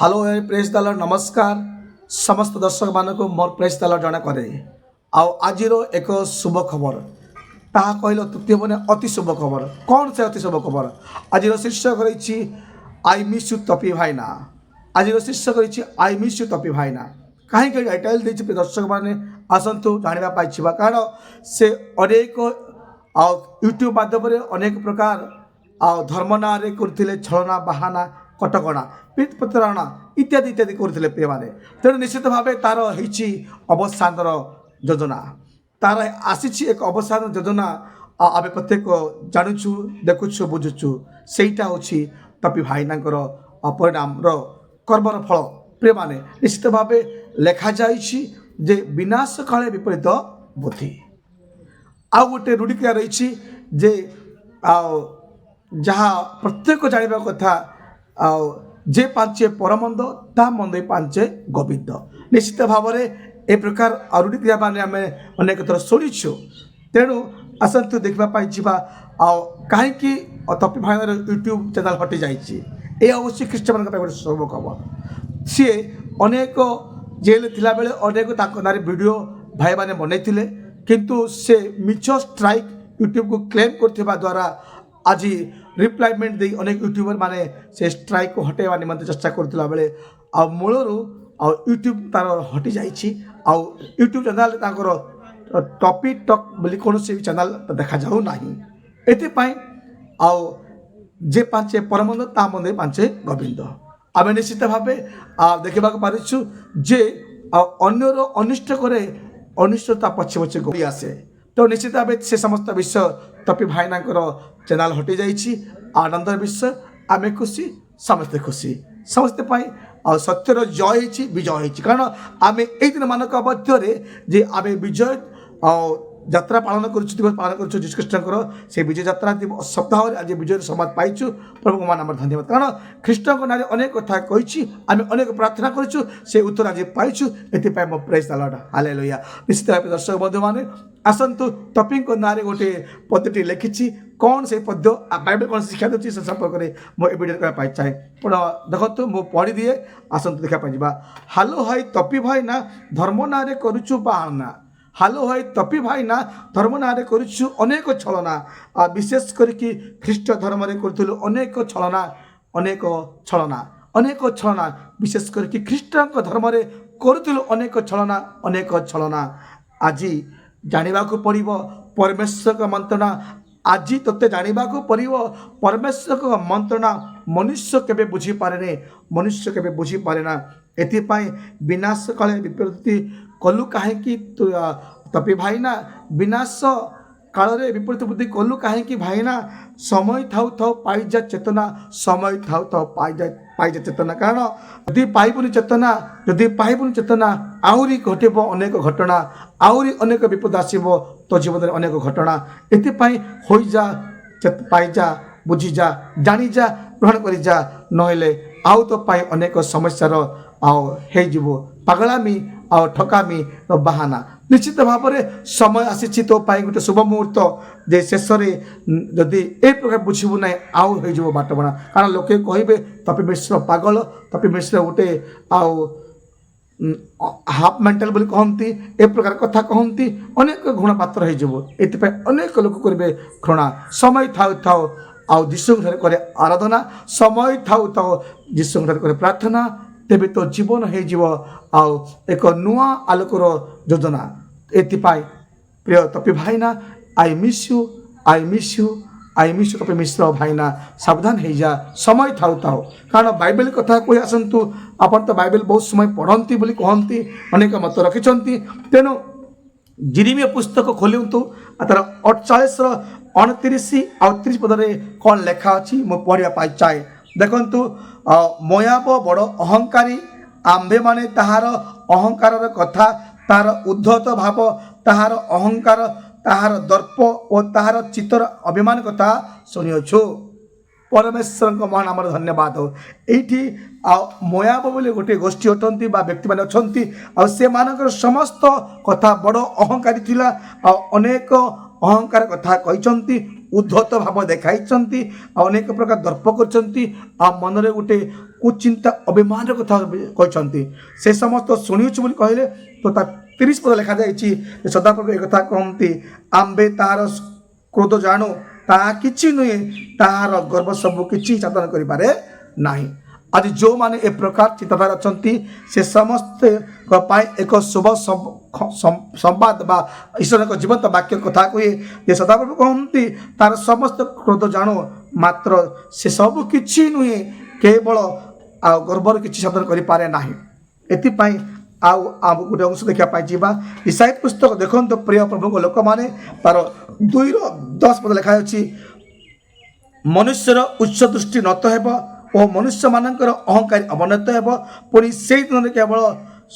Hello press दल नमस्कार समस्त दर्शक मान मोर प्रेस दल जन करे आज एक शुभ खबर ताहा कहल तृतीय मैंने अति शुभ खबर कौन से अति शुभ खबर आज शीर्षक रही आई मिस यू तपी भाईना। आज शीर्षक रही आई मिस यू तपी भाईना कहीं टाइटल दे दर्शक मैंने आसतु जानापी कारण से अनेक यूट्यूब माध्यम अनेक प्रकार धर्म ना करते छलना बाहाना कटकणा पीठ प्रतारणा इत्यादि इत्यादि करते प्रिय मैंने तेणु निश्चित भाव तार अवसान योजना तार आसी एक अवसान योजना आम प्रत्येक जानूँ देखुचु बुझुचु सेटा हूँ तपी भाईना परिणाम कर्मर फल प्रिय मैंने निश्चित भाव लेखा जे विनाश काले विपरीत बुद्धि आउ गोटे रूढ़िक्रिया रही जे जहाँ प्रत्येक जानवा कथा जे पांचे परमंद ता मंद पांचे गोविंद निश्चित भाव में ए प्रकार रूढ़िक्रिया माने आम अनेक थर शुणीचु तेणु आसतु देखापी जा कहीं तपी भाई यूट्यूब चैनल हटि जाए अवश्य ख्रीष्ट मान गोटे शुभ खबर सी अनेक जेल थिला बेले अनेक ना वीडियो भाई मैंने बनई किंतु से मिछ स्ट्राइक यूट्यूब को क्लेम करथिबा द्वारा आज रिप्लायमेंट दे अनेक यूट्यूबर माने से स्ट्राइक को हटेवा निमंते चेष्टा करथिला बेले आ मूलरू आ यूट्यूब तार हटि जाइछि आ यूट्यूब चैनल ताकर टॉपी टॉक बोली कोनोसी चैनल देखा जाऊ नाही एते पई आ जे पांचे परमंद ता मंदे पांचे गोविंद आम निश्चित भाव देखा पारिछु जे अन्यर अनिष्ट करे अनिष्टता पछे पछे गोई आसे तो निश्चित भाव से समस्त विषय तपी भाईना चैनल हटि जाइछि आनंदर विषय आमे खुशी समस्ते खुशी समस्ते पाई सत्यर जय होइछि विजय होइछि कारण आमे एई दिन मानक मध्य जे आमे विजय यात्रा पालन करुछु दिवस पालन करुछु श्रीकृष्णकर से विजय यात्रा सप्ताह आज विजय समाज पाइछु प्रभु मान धन्यवाद कारण ख्रीष्टक ना अनेक कथा कही आम अनेक प्रार्थना करुछु से उत्तर आज पाइछु एथिपाई मो प्रेज द लॉर्ड हालेलुया। निश्चित भाव दर्शक बंधु माने आसतु तपी ना गोटे पद्यटी लिखी कौन से पद्य बाइबल कौन शिक्षा दूसरी से संपर्क में मुझे वीडियो कहना चाहे देखो मु पढ़ी दिए आसतु देखापी जा हालो हाई तपी भाई ना धर्म ना करुछु बाहना हालो भाई तपी भाई ना धर्म ना करुछु अनेक छलना विशेष करके ख्रीष्ट धर्म करूँ अनेक छलना अनेक छलना अनेक छलना विशेष करके ख्रीष्ट धर्म करूँ अनेक छलना आज जाना पड़ो परमेश्वर मंत्रणा आज तोते जाना पड़ो परमेश्वर मंत्रणा मनुष्य केबे बुझी पारे मनुष्य केबे बुझी पारे ना एथिपाई विनाश काले विपरीत कलु कहीं तपी भाईना विनाश काल विपरीत बुद्धि कलु कहीं भाईना समय थाउ थाउ पाइजा चेतना समय थाउ थाउ पाइजा चेतना कारण यदि पाइबुनि चेतना यदि पाइबुनि चेतना आहरी घटब अनेक घटना आहरी अनेक विपद आसब तो जीवन में अनेक घटना एथिपाई हो जा पाइजा बुझीजा जानीजा ग्रहण करिजा नहले आउ तो पाई अनेक समस्यार हो पागलामी आ ठकामी बाहाना निश्चित भाव में समय आसी तो पाई गोटे शुभ मुहूर्त जे शेष जदि ए प्रकार बुझबू ना आउ हो बाट बणा कारण लोके कहे तपी मिश्र पागल तपी मिश्र गोटे हाफ मेंटल बोली कहती ए प्रकार कथा कहती अनेक घृणा पात्र हो अनेक लोक करेंगे घृणा समय थाउ थाउ आउ जीशु करे आराधना समय थाउ थाउ जीशु करे प्रार्थना तेबे तो जीवन हो एक नुआ आलोकर योजना एथिपाई प्रिय तपी भाईना I miss you I miss you I miss you Tapi Mishra भाईना सावधान हो जा समय थाउ थाउ कारण बाइबल कथा कही आसतु आपन तो बाइबल बहुत समय पढ़ती बोली कहती अनेक मत रखिंट तेणु जिरिमिया पुस्तक खोलतु तार 48 29 आ 30 पदरे कौन लेखा अच्छी मु पढ़ा चाहे देखु मोयाब बड़ अहंकारी आंभे माने ताहार अहंकार कथा ताहार उद्धत भाव ताहार अहंकार ताहार दर्प और ताहार चित्तर अभिमान कथा शुणिछु परमेश्वर महान आम धन्यवाद ये मोयाब बोले गोटे गोष्ठी अटंती व्यक्ति मैंने अच्छा से मानकर समस्त कथा बड़ अहंकारी थिला अनेक अहंकार कथा कहते उद्धत भाव देखाई अनेक प्रकार दर्प कर मनरे गोटे कुचिंता अभिमान कथा कहते से समस्त शुणुचु कहले तो 30 पद लिखा जाइए सदाप्रभु एक कथा कहते आम्बे तार क्रोध जाणु ताहा किछि नुहे ताहार गर्व सब किछि साधन करिपारे नाही। आज जो माने ए प्रकार चिंताधारा अछंती से समस्त एक शुभ संवाद बा ईश्वर को जीवंत वाक्य कथा कहे जे सदाप्रभु कहती तार समस्त क्रोध जाणु मात्र से सब किछि नुहे केवल आ गर्वर किछि साधन करिपारे नाही। एथिपाई आउ आम गोटे अंश देखा जावा ईसाई पुस्तक देखो प्रिय प्रभु लोक मैंने तार 2:10 पद लिखाई अच्छी मनुष्यर उच्च दृष्टि নত ହେବ ଓ मनुष्य मानकर अहंकारी अवनत ହେବ पुणी से दिन केवल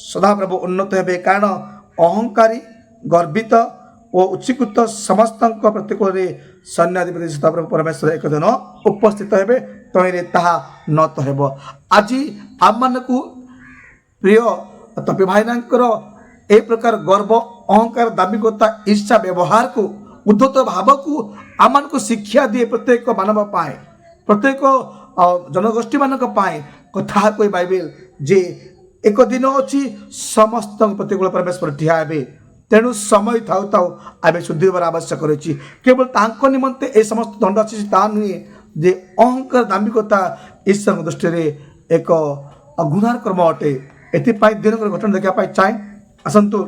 सदाप्रभु उन्नत हेबे कारण अहंकारी गर्वित और उच्चीकृत समस्त प्रतिकूल सैन्याधिपति सदाप्रभु परमेश्वर एक दिन उपस्थित हेबे तैरे ताहा নত ହେବ। आज आम मानकु प्रिय तपी भाईनांकर ए प्रकार गर्व अहंकार दाबिकता ईर्षा व्यवहार को उद्धत भाव को आम को शिक्षा दिए प्रत्येक मानव पाए प्रत्येक जनगोष्ठी मान कथा कोई बाइबल जे एक दिन अच्छी समस्त प्रतिकूल परमेश्वर ठिया हे तेणु समय थाउ थाउ आम शुद्धि होवार आवश्यक रही केवल तांको निमंते ए समस्त दंड अच्छी ता नुहे जे अहंकार दाबिकता ईश्वर दृष्टि में एक गुनार कर्म अटे। एथिपाई दिन घटना देखा चाहे आसतु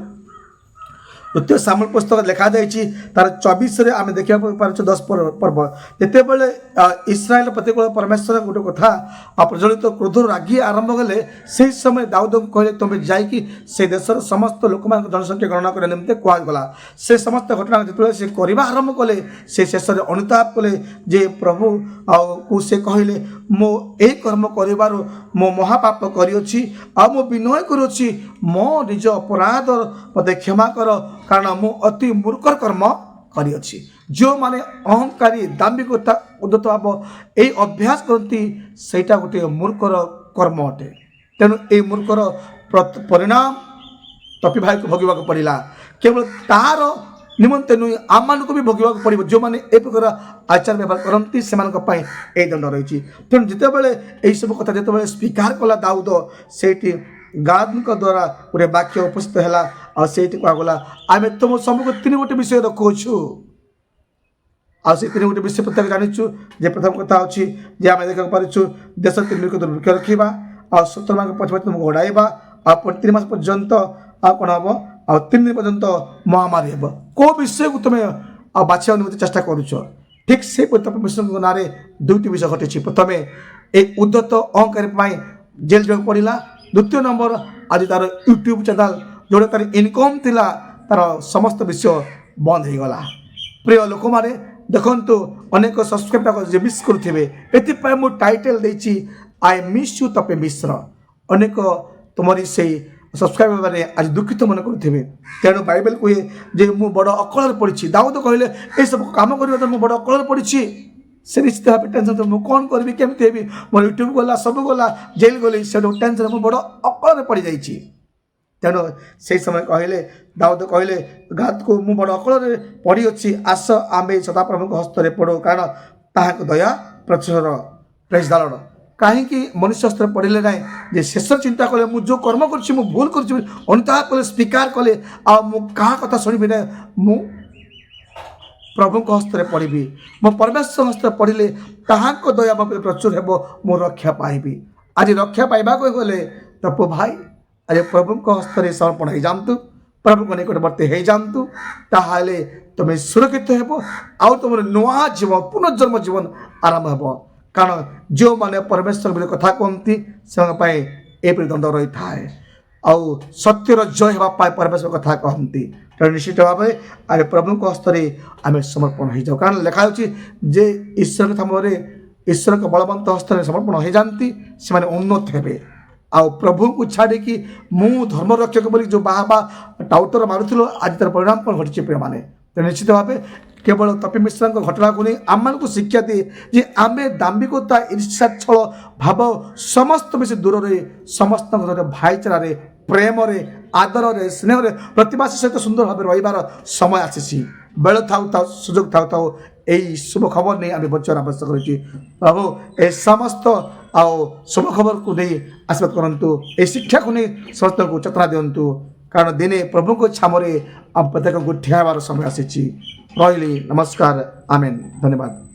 द्वितीय सामुएल पुस्तक लिखा जाइए तार 24 आम देखा पार्छ 10 पर्व जिते बड़े इस्राएल प्रतिकूल परमेश्वर गोटे कथा प्रज्वलित क्रोध रागी आरंभ कले से समय दाऊद को कहले तुम्हें जाइकी से देशर समस्त लोक जनसंख्या गणना करने निम्ते कहगला से समस्त घटना जो से करवा आरंभ कले से शेष में अनुताप कले जे प्रभु को से कहले मो ए कर्म कर मो महापाप करी मो विनय करुच्ची मो निज अपराध मत क्षमा कर कारण मु अति मूर्खर कर्म करी जो माने अहंकारी दाम्भिकता उद्धत भाव ये अभ्यास करती सेटा गोटे मूर्खर कर्म अटे। तेणु ये मूर्खर परिणाम तपी भाई को भोगवा पड़ा केवल तार निमंते नुह आम को भी भोगवा पड़ो जो मैंने ए प्रकार आचार व्यवहार करती से दंड रही। तेणु जिते बड़े यही सब कथा जिते स्वीकार कला दाऊद से गाद द्वारा गोटे वाक्य उपस्थित है आठ कहगला आम तुम सबको 3 गोटे विषय रखुचु आसे 3 गोटे विषय प्रत्येक जानीचु जे प्रथम कथा अच्छी जे आम देखा पार्छु देश 3 को दुर्भिक्ष रखा आ शत्रु मान पछपछ तुमको घोड़ाइबा आ 3 मास पर्यंत आ कौन हम आ 3 दिन पर्यंत महामारी हे को विषय को तुम बाछा निमित्त चेष्टा करुच ठीक से परमेश्वर ना 2टी विषय घटी प्रथम एक उद्धत अहंकार जेल जाक पड़ा द्वितीय नंबर आज तार यूट्यूब चैनल जोड़े तार इनकम थिला तार समस्त विषय बंद हो गला। प्रिय लोक माने देखंतु अनेक सब्सक्राइब मिस करुवे एपाई मु टाइटल देछि आई मिस यू तपे मिश्र अनेक तुमरी से सब्सक्राइब मैंने आज दुखित मन करुवे तेणु बाइबल कहे जे मु बड़ अकल पड़ी दाऊद कहले ये सब कम कर बड़ अकल पड़ी से निश्चित भाव टेंशन मुझे कौन करी केमी मोर यूट्यूब गला सब गला जेल गली से टेंशन मुझे बड़ अकल पड़ जाइए। तेणु से समय कहले दाऊद कहले गाद को मु बड़ अकल पड़ी अच्छी आस आमे सदाप्रभु हस्तरे पड़ो कारण ताहाक दया प्रचुर प्रेज द लॉर्ड कहीं मनुष्य हस्तर पड़े ना जे शेष चिंता कले मु जो कर्म कर भूल कर अनुताप कले स्वीकार कले आ मु क्या कथा शुणी ना मु प्रभु हस्तर पढ़ी मो परमेश्वर हस्तर पढ़ले ताहाक दया भाव प्रचुर हेब मो रक्षा पाइबी। आज रक्षा पाइबा गले तपु भाई आज प्रभु हस्तर समर्पण हो जातु प्रभु को निकटवर्ती हो जातु ताहले तुम सुरक्षित हेब आउ तुम नुआ जीवन पुनर्जन्म जीवन आरंभ हेब कारण जो मैंने परमेश्वर विषय कथा कहती से दंड रही थाए आउ सत्यर जय होगा परमेश्वर कथा कहती तेणु निश्चित भाव आम प्रभु हस्तरे आम समर्पण हो जाऊ कारण लिखा जे ईश्वर के ईश्वर के बलवंत हस्तरे समर्पण हो जाती से उन्नत हे आउ प्रभु को छाड़ी कि मु धर्म रक्षक बोली जो बाहा टाउटर मारूल आज तार परिणाम कौन घटी प्रिय मैंने तेणु निश्चित भाव केवल तपी मिश्रा घटना को नहीं आम को शिक्षा दिए जे आम दाम्भिकता ईर्षा छल भाव समस्त विषय दूर रही समस्त भाईचारा प्रेम आदर स्नेह प्रतिभाषी सहित सुंदर भाव रही समय आसी बेल था सुजोग था এই শুভ খবর নিয়ে আমি বঞ্চনা আবশ্যক রয়েছি প্রভু এই সমস্ত ଆଉ শুভ ଖବରକୁ ନେଇ ଆଶୀର୍ବାଦ କରନ୍ତୁ ଏହି ଶିକ୍ଷାକୁ ନେଇ ସମସ୍ତଙ୍କୁ ଚେତନା ଦିଅନ୍ତୁ କାରଣ ଦିନେ ପ୍ରଭୁଙ୍କ ଛାମରେ ଆମ ପ୍ରତ୍ୟେକଙ୍କୁ ଠିଆ ହେବାର ସମୟ ଆସିଛି ରହିଲି ନମସ୍କାର ଆମେନ୍ ଧନ୍ୟବାଦ।